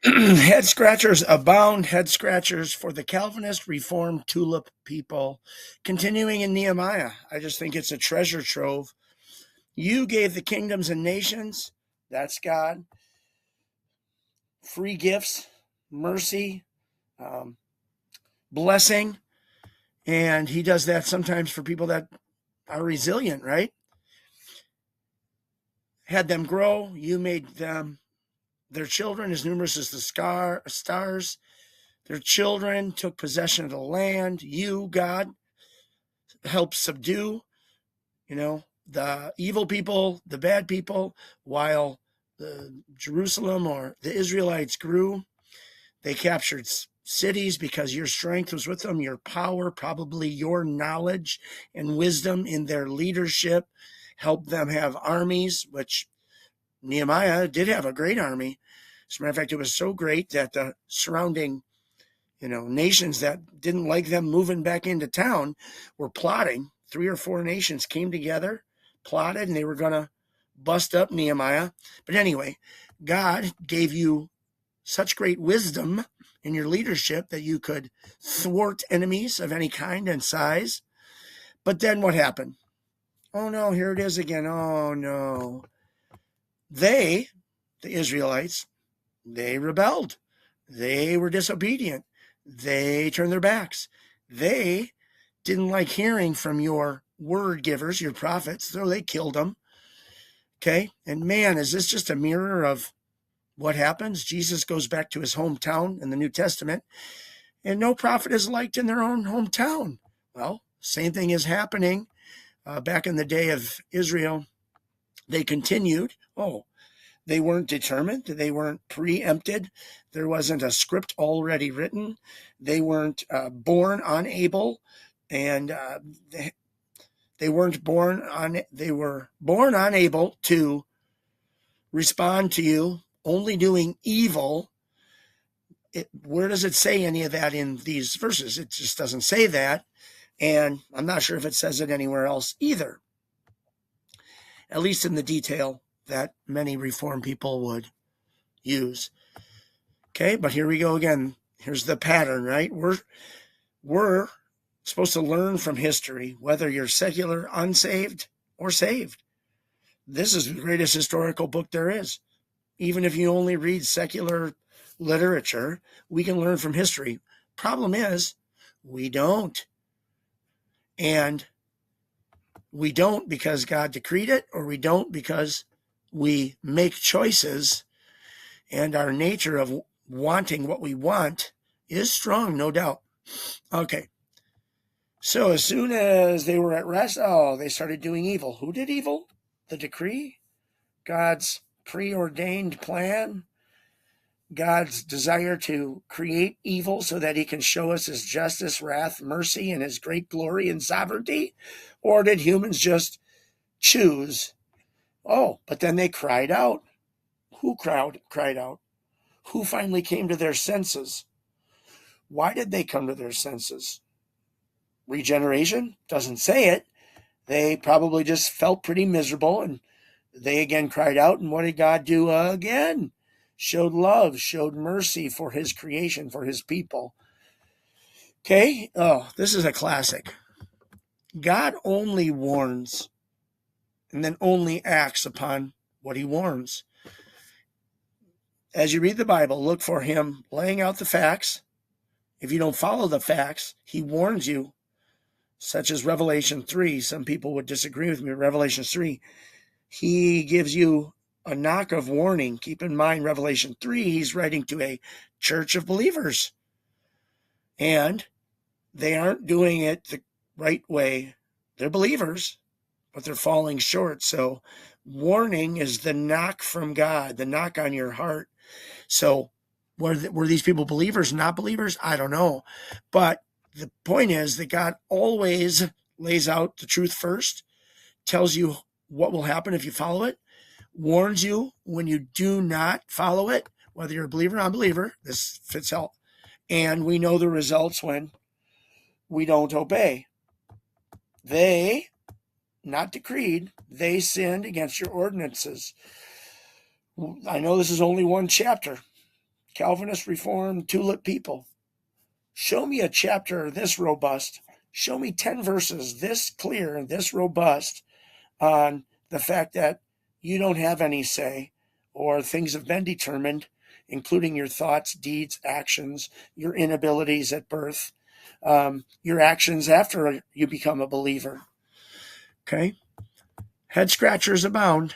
Head scratchers abound, head scratchers for the Calvinist Reformed tulip people. Continuing in Nehemiah, I just think it's a treasure trove. You gave the kingdoms and nations, that's God, free gifts, mercy, um, blessing, and he does that sometimes for people that are resilient, right? Had them grow, you made them, their children as numerous as the stars. Their children took possession of the land. You, God, helped subdue, the evil people, the bad people, while the Jerusalem or the Israelites grew. They captured cities because your strength was with them, your power, probably your knowledge and wisdom in their leadership helped them have armies, which Nehemiah did have a great army. As a matter of fact, it was so great that the surrounding nations that didn't like them moving back into town were plotting. 3 or 4 nations came together, plotted, and they were going to bust up Nehemiah. But anyway, God gave you such great wisdom in your leadership that you could thwart enemies of any kind and size. But then what happened? Oh no, here it is again. Oh no. The Israelites, they rebelled. They were disobedient. They turned their backs. They didn't like hearing from your word givers, your prophets, so they killed them. Okay? And man, is this just a mirror of what happens? Jesus goes back to his hometown in the New Testament, and no prophet is liked in their own hometown. Well, same thing is happening back in the day of Israel. They continued. They weren't determined. They weren't preempted. There wasn't a script already written. They weren't born unable, and they weren't born on. They were born unable to respond to you, only doing evil. Where does it say any of that in these verses? It just doesn't say that, and I'm not sure if it says it anywhere else either. At least in the detail that many Reformed people would use. Okay, but here we go again. Here's the pattern, right? We're supposed to learn from history, whether you're secular, unsaved, or saved. This is the greatest historical book there is. Even if you only read secular literature, we can learn from history. Problem is, we don't. And we don't because God decreed it, or we don't because we make choices, and our nature of wanting what we want is strong, no doubt. Okay. So as soon as they were at rest, they started doing evil. Who did evil? The decree? God's preordained plan? God's desire to create evil so that he can show us his justice, wrath, mercy, and his great glory and sovereignty? Or did humans just choose? But then they cried out. Who cried out? Who finally came to their senses? Why did they come to their senses? Regeneration? Doesn't say it. They probably just felt pretty miserable, and they again cried out. And what did God do again? Showed love, showed mercy for his creation, for his people. Okay? This is a classic. God only warns and then only acts upon what he warns. As you read the Bible, look for him laying out the facts. If you don't follow the facts, he warns you, such as Revelation 3. Some people would disagree with me. Revelation 3, he gives you a knock of warning. Keep in mind, Revelation 3, he's writing to a church of believers. And they aren't doing it the right way. They're believers, but they're falling short. So warning is the knock from God, the knock on your heart. So were these people believers, not believers? I don't know. But the point is that God always lays out the truth first, tells you what will happen if you follow it, warns you when you do not follow it, whether you're a believer or non-believer. This fits out. And we know the results when we don't obey. They, not decreed, they sinned against your ordinances. I know this is only one chapter. Calvinist, Reformed, tulip people. Show me a chapter this robust. Show me 10 verses this clear and this robust on the fact that you don't have any say, or things have been determined, including your thoughts, deeds, actions, your inabilities at birth, your actions after you become a believer. Okay? Head scratchers abound.